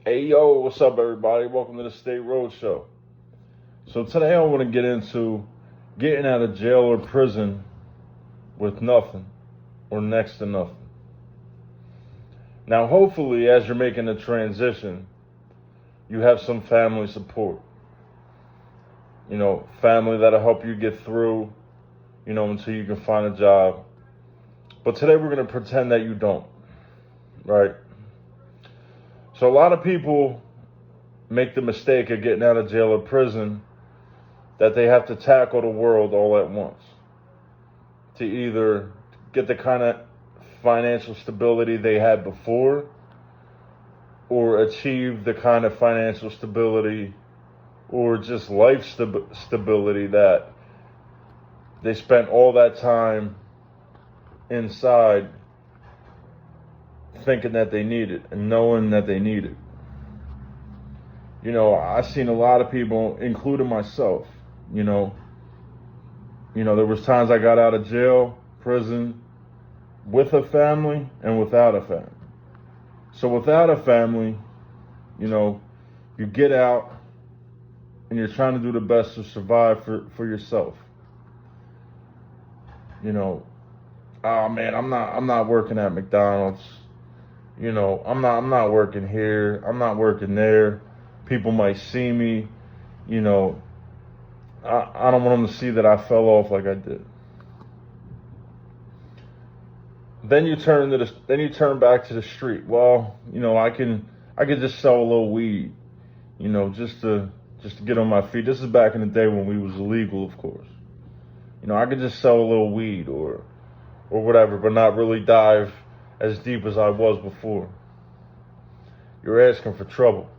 Hey yo, what's up everybody? Welcome to the State Road Show. So today I want to get into getting out of jail or prison with nothing or next to nothing. Now hopefully as you're making the transition, you have some family support. You know, family that'll help you get through, until you can find a job. But today we're going to pretend that you don't, right? So a lot of people make the mistake of getting out of jail or prison that they have to tackle the world all at once to either get the kind of financial stability they had before or achieve the kind of financial stability or just life stability that they spent all that time inside thinking that they needed and knowing that they needed. I've seen a lot of people, including myself, there was times I got out of jail, prison, with a family and without a family. So without a family, you get out and you're trying to do the best to survive for yourself. Oh man, I'm not working at McDonald's. I'm not working here. I'm not working there. People might see me. I don't want them to see that I fell off like I did. Then you turn back to the street. Well, I could just sell a little weed, just to get on my feet. This is back in the day when we was illegal, of course. I could just sell a little weed or whatever, but not really dive as deep as I was before. You're asking for trouble.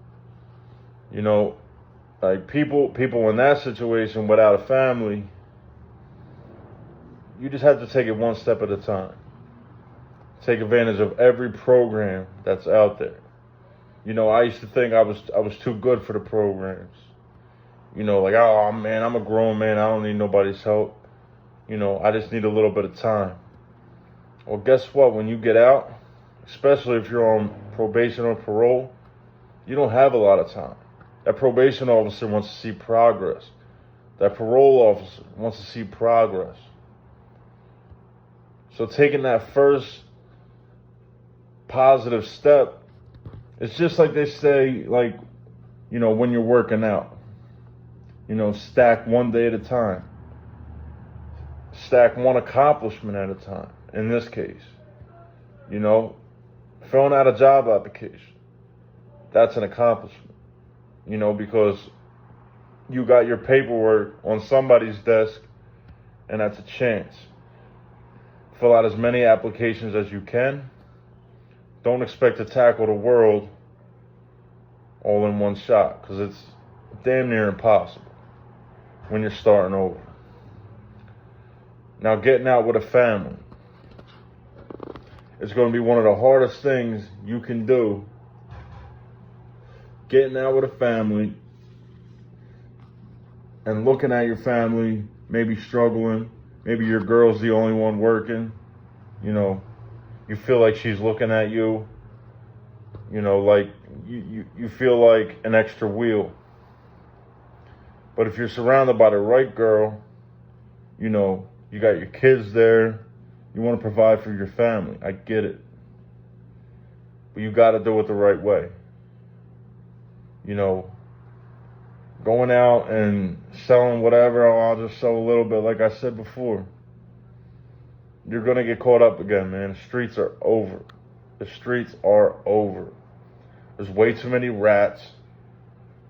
Like people in that situation without a family, you just have to take it one step at a time. Take advantage of every program that's out there. I used to think I was too good for the programs. Like, oh man, I'm a grown man, I don't need nobody's help. I just need a little bit of time. Well, guess what? When you get out, especially if you're on probation or parole, you don't have a lot of time. That probation officer wants to see progress. That parole officer wants to see progress. So taking that first positive step, it's just like they say, when you're working out, stack one day at a time. Stack one accomplishment at a time. In this case, filling out a job application, that's an accomplishment, because you got your paperwork on somebody's desk and that's a chance. Fill out as many applications as you can. Don't expect to tackle the world all in one shot because it's damn near impossible when you're starting over. Now, getting out with a family. It's going to be one of the hardest things you can do. Getting out with a family and looking at your family, maybe struggling. Maybe your girl's the only one working. You feel like she's looking at you. Like you feel like an extra wheel. But if you're surrounded by the right girl, you got your kids there. You want to provide for your family. I get it. But you got to do it the right way. Going out and selling whatever, I'll just sell a little bit, like I said before. You're going to get caught up again, man. The streets are over. The streets are over. There's way too many rats.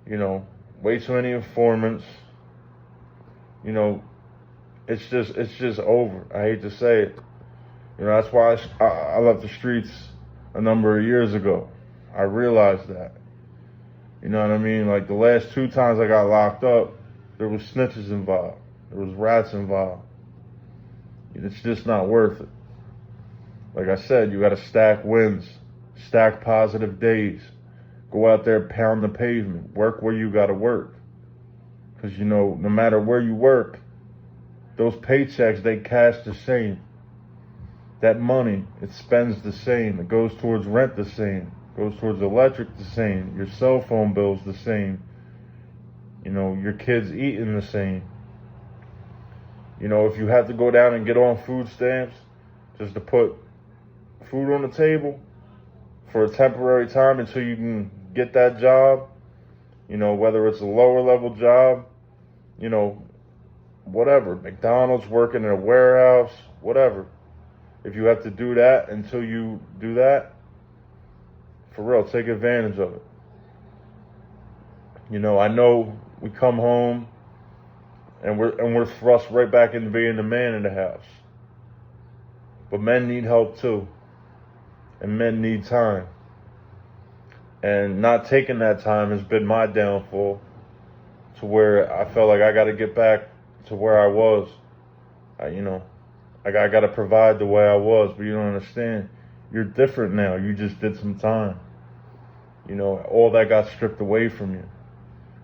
Way too many informants. It's just over. I hate to say it. That's why I left the streets a number of years ago. I realized that. You know what I mean? Like the last 2 times I got locked up, there was snitches involved. There was rats involved. It's just not worth it. Like I said, you got to stack wins, stack positive days. Go out there, pound the pavement, work where you got to work. Because, no matter where you work, those paychecks, they cash the same. That money, it spends the same. It goes towards rent the same. Goes towards electric, the same. Your cell phone bill's the same. You know, your kids eating the same. You know, if you have to go down and get on food stamps just to put food on the table for a temporary time until you can get that job, you know, whether it's a lower level job, you know, whatever, McDonald's, working in a warehouse, whatever. If you have to do that until you do that, for real, take advantage of it. You know, I know we come home and we're thrust right back into being the man in the house. But men need help too. And men need time. And not taking that time has been my downfall, to where I felt like I got to get back to where I was. I got to provide the way I was, but you don't understand. You're different now. You just did some time. You know, all that got stripped away from you.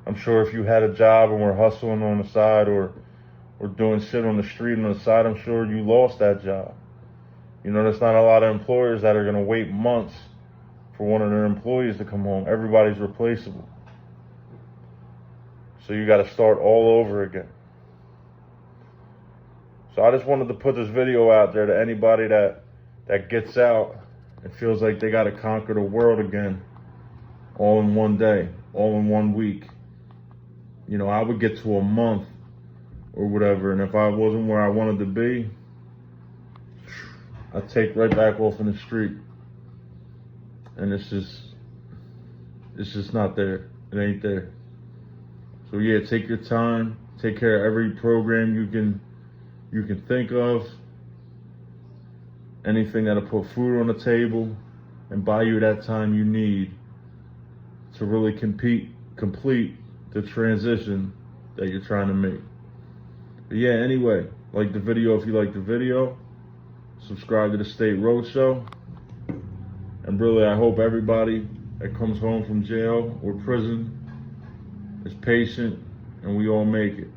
I'm sure if you had a job and were hustling on the side or doing shit on the street on the side, I'm sure you lost that job. You know, there's not a lot of employers that are going to wait months for one of their employees to come home. Everybody's replaceable. So you got to start all over again. So I just wanted to put this video out there to anybody that gets out and feels like they got to conquer the world again, all in one day, all in 1 week. You know, I would get to a month or whatever, and if I wasn't where I wanted to be, I'd take right back off in the street. And it's just not there. It ain't there. So yeah, take your time. Take care of every program you can think of. Anything that'll put food on the table and buy you that time you need to really complete the transition that you're trying to make. But yeah, anyway, like the video if you like the video. Subscribe to the State Roadshow. And really, I hope everybody that comes home from jail or prison is patient and we all make it.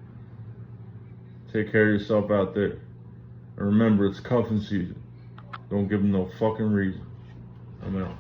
Take care of yourself out there. And remember, it's cuffing season. Don't give them no fucking reason. I'm out.